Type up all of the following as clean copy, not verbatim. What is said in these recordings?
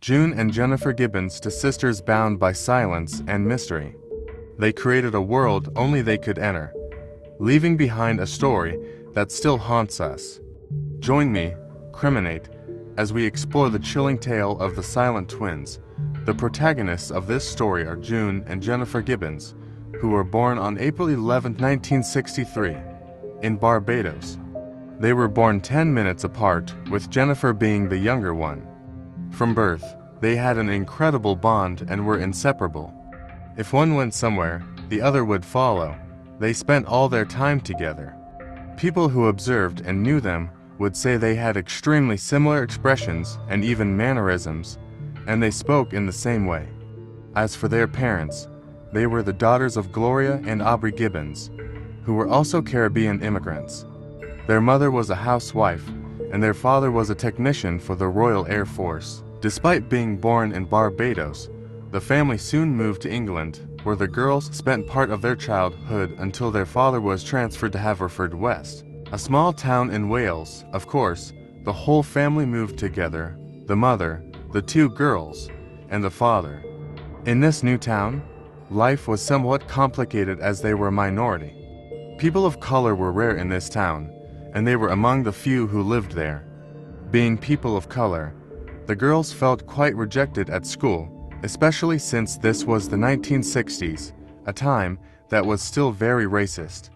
June and Jennifer Gibbons to sisters bound by silence and mystery. They created a world only they could enter, leaving behind a story that still haunts us. Join me, Criminate, as we explore the chilling tale of the silent twins. The protagonists of this story are June and Jennifer Gibbons, who were born on April 11, 1963, in Barbados. They were born 10 minutes apart, with Jennifer being the younger one. From birth, they had an incredible bond and were inseparable. If one went somewhere, the other would follow. They spent all their time together. People who observed and knew them would say they had extremely similar expressions and even mannerisms, and they spoke in the same way. As for their parents, they were the daughters of Gloria and Aubrey Gibbons, who were also Caribbean immigrants. Their mother was a housewife, and their father was a technician for the Royal Air Force. Despite being born in Barbados, the family soon moved to England, where the girls spent part of their childhood until their father was transferred to Haverfordwest, a small town in Wales. Of course, the whole family moved together, the mother, the two girls, and the father. In this new town, life was somewhat complicated as they were a minority. People of color were rare in this town, and they were among the few who lived there. Being people of color, the girls felt quite rejected at school, especially since this was the 1960s, a time that was still very racist.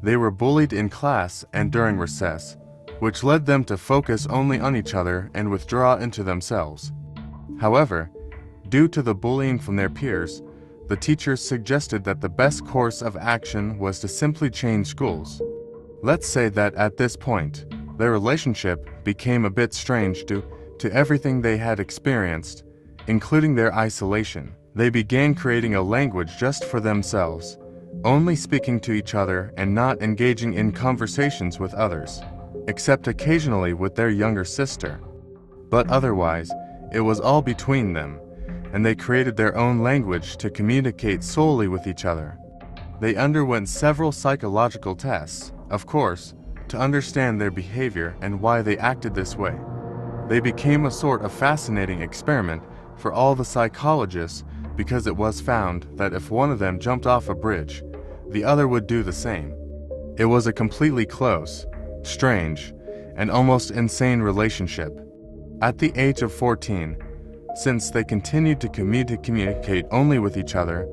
They were bullied in class and during recess, which led them to focus only on each other and withdraw into themselves. However, due to the bullying from their peers, the teachers suggested that the best course of action was to simply change schools. Let's say that at this point, their relationship became a bit strange due to everything they had experienced, including their isolation. They began creating a language just for themselves, only speaking to each other and not engaging in conversations with others, except occasionally with their younger sister. But otherwise, it was all between them, and they created their own language to communicate solely with each other. They underwent several psychological tests, of course, to understand their behavior and why they acted this way. They became a sort of fascinating experiment for all the psychologists because it was found that if one of them jumped off a bridge, the other would do the same. It was a completely close, strange, and almost insane relationship. At the age of 14, since they continued to communicate only with each other,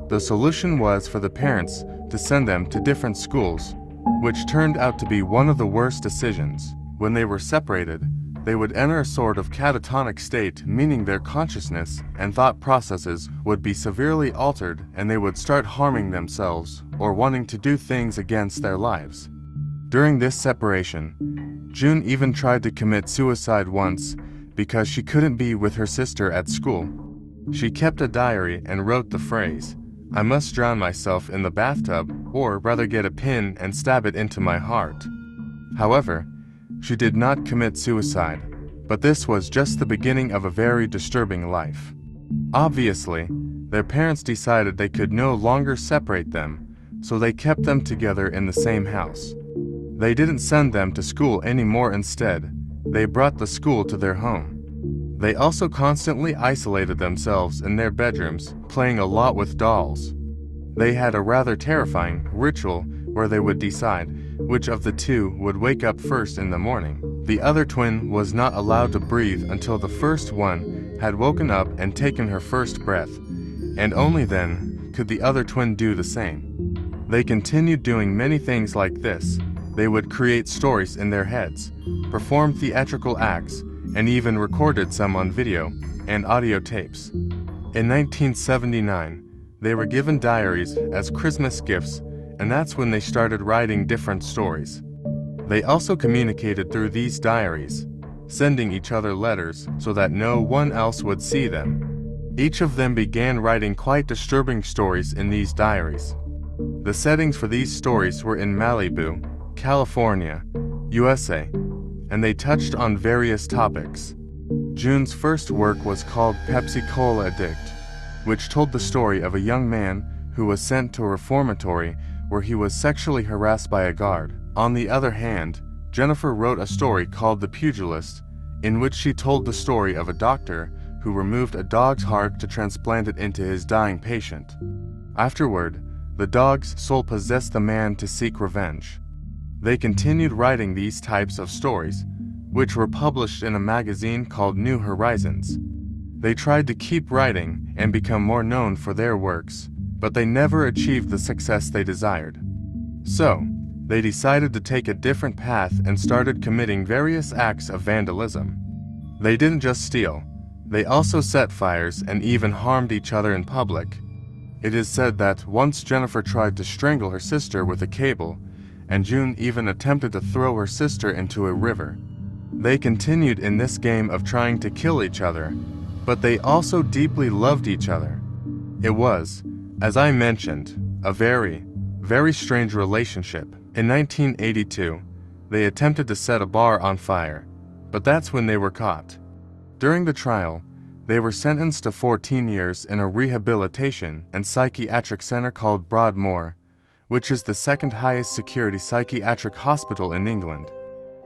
the solution was for the parents to send them to different schools, which turned out to be one of the worst decisions. When they were separated, they would enter a sort of catatonic state, meaning their consciousness and thought processes would be severely altered and they would start harming themselves or wanting to do things against their lives. During this separation, June even tried to commit suicide once because she couldn't be with her sister at school. She kept a diary and wrote the phrase, "I must drown myself in the bathtub, or rather get a pin and stab it into my heart." However, she did not commit suicide, but this was just the beginning of a very disturbing life. Obviously, their parents decided they could no longer separate them, so they kept them together in the same house. They didn't send them to school anymore. Instead, they brought the school to their home. They also constantly isolated themselves in their bedrooms, playing a lot with dolls. They had a rather terrifying ritual where they would decide which of the two would wake up first in the morning. The other twin was not allowed to breathe until the first one had woken up and taken her first breath, and only then could the other twin do the same. They continued doing many things like this. They would create stories in their heads, perform theatrical acts, and even recorded some on video and audio tapes. In 1979, they were given diaries as Christmas gifts, and that's when they started writing different stories. They also communicated through these diaries, sending each other letters so that no one else would see them. Each of them began writing quite disturbing stories in these diaries. The settings for these stories were in Malibu, California, USA, and they touched on various topics. June's first work was called Pepsi Cola Addict, which told the story of a young man who was sent to a reformatory where he was sexually harassed by a guard. On the other hand, Jennifer wrote a story called The Pugilist, in which she told the story of a doctor who removed a dog's heart to transplant it into his dying patient. Afterward, the dog's soul possessed the man to seek revenge. They continued writing these types of stories, which were published in a magazine called New Horizons. They tried to keep writing and become more known for their works, but they never achieved the success they desired. So, they decided to take a different path and started committing various acts of vandalism. They didn't just steal, they also set fires and even harmed each other in public. It is said that once Jennifer tried to strangle her sister with a cable, and June even attempted to throw her sister into a river. They continued in this game of trying to kill each other, but they also deeply loved each other. It was, as I mentioned, a very, very strange relationship. In 1982, they attempted to set a bar on fire, but that's when they were caught. During the trial, they were sentenced to 14 years in a rehabilitation and psychiatric center called Broadmoor, which is the second highest security psychiatric hospital in England.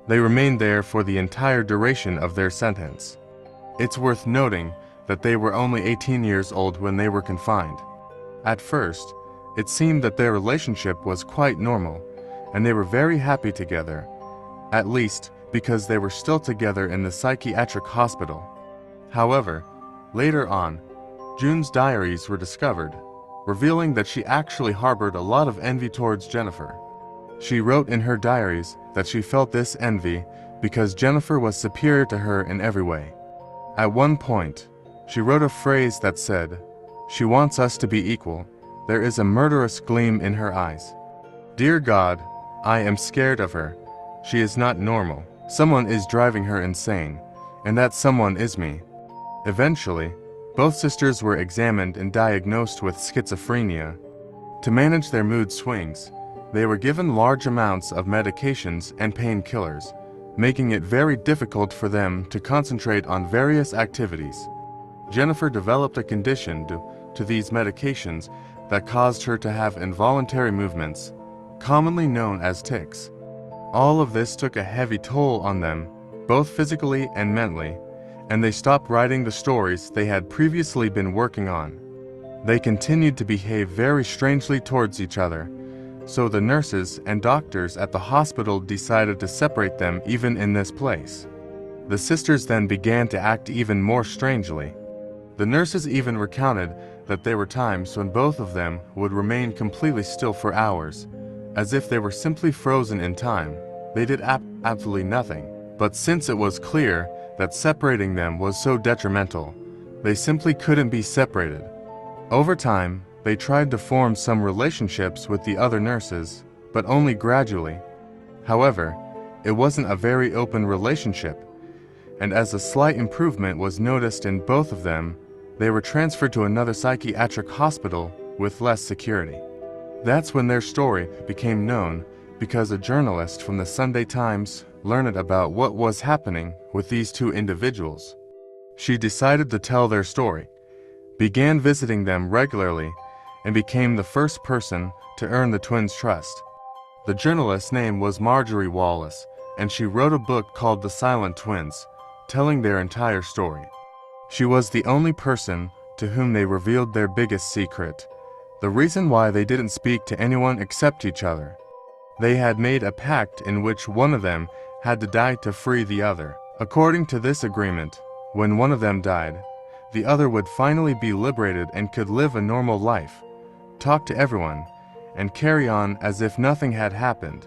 They remained there for the entire duration of their sentence. It's worth noting that they were only 18 years old when they were confined. At first, it seemed that their relationship was quite normal, and they were very happy together, at least because they were still together in the psychiatric hospital. However, later on, June's diaries were discovered, revealing that she actually harbored a lot of envy towards Jennifer. She wrote in her diaries that she felt this envy because Jennifer was superior to her in every way. At one point, she wrote a phrase that said, "She wants us to be equal. There is a murderous gleam in her eyes. Dear God, I am scared of her. She is not normal. Someone is driving her insane, and that someone is me." Eventually, both sisters were examined and diagnosed with schizophrenia. To manage their mood swings, they were given large amounts of medications and painkillers, making it very difficult for them to concentrate on various activities. Jennifer developed a condition due to these medications that caused her to have involuntary movements, commonly known as tics. All of this took a heavy toll on them, both physically and mentally, and they stopped writing the stories they had previously been working on. They continued to behave very strangely towards each other, so the nurses and doctors at the hospital decided to separate them even in this place. The sisters then began to act even more strangely. The nurses even recounted that there were times when both of them would remain completely still for hours, as if they were simply frozen in time. They did absolutely nothing. But since it was clear that separating them was so detrimental, they simply couldn't be separated. Over time, they tried to form some relationships with the other nurses, but only gradually. However, it wasn't a very open relationship, and as a slight improvement was noticed in both of them, they were transferred to another psychiatric hospital with less security. That's when their story became known because a journalist from the Sunday Times learned about what was happening with these two individuals. She decided to tell their story, began visiting them regularly, and became the first person to earn the twins' trust. The journalist's name was Marjorie Wallace, and she wrote a book called The Silent Twins, telling their entire story. She was the only person to whom they revealed their biggest secret, the reason why they didn't speak to anyone except each other. They had made a pact in which one of them had to die to free the other. According to this agreement, when one of them died, the other would finally be liberated and could live a normal life, talk to everyone, and carry on as if nothing had happened.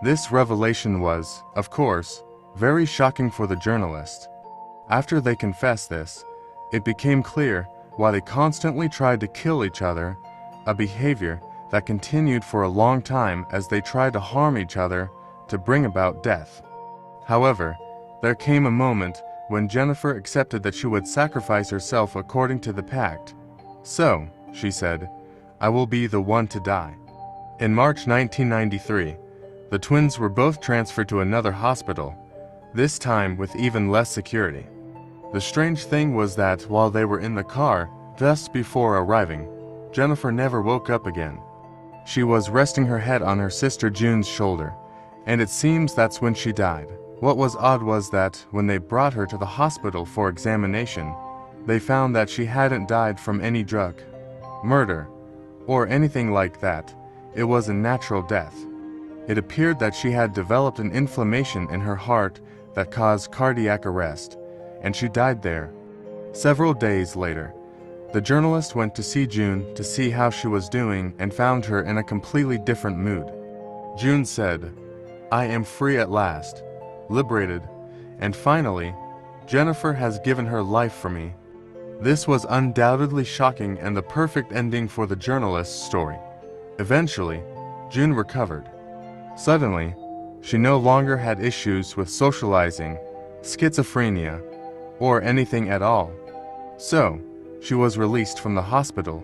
This revelation was, of course, very shocking for the journalist. After they confessed this, it became clear why they constantly tried to kill each other, a behavior that continued for a long time as they tried to harm each other to bring about death. However, there came a moment when Jennifer accepted that she would sacrifice herself according to the pact. "So," she said, "I will be the one to die." In March 1993, the twins were both transferred to another hospital, this time with even less security. The strange thing was that while they were in the car just before arriving, Jennifer never woke up again. She was resting her head on her sister June's shoulder, and it seems that's when she died. What was odd was that when they brought her to the hospital for examination, They found that she hadn't died from any drug, murder, or anything like that. It was a natural death. It appeared that she had developed an inflammation in her heart that caused cardiac arrest, and she died there. Several days later, the journalist went to see June to see how she was doing and found her in a completely different mood. June said, "I am free at last, liberated, and finally, Jennifer has given her life for me." This was undoubtedly shocking and the perfect ending for the journalist's story. Eventually, June recovered. Suddenly, she no longer had issues with socializing, schizophrenia, or anything at all. So, she was released from the hospital,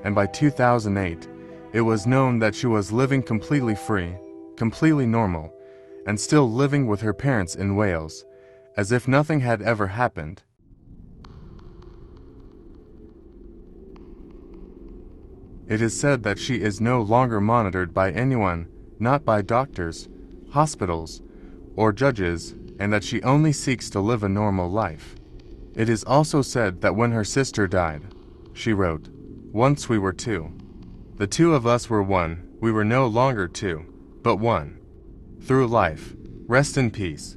and by 2008, it was known that she was living completely free, completely normal, and still living with her parents in Wales, as if nothing had ever happened. It is said that she is no longer monitored by anyone, not by doctors, hospitals, or judges, and that she only seeks to live a normal life. It is also said that when her sister died, she wrote, "Once we were two. The two of us were one. We were no longer two, but one. Through life. Rest in peace."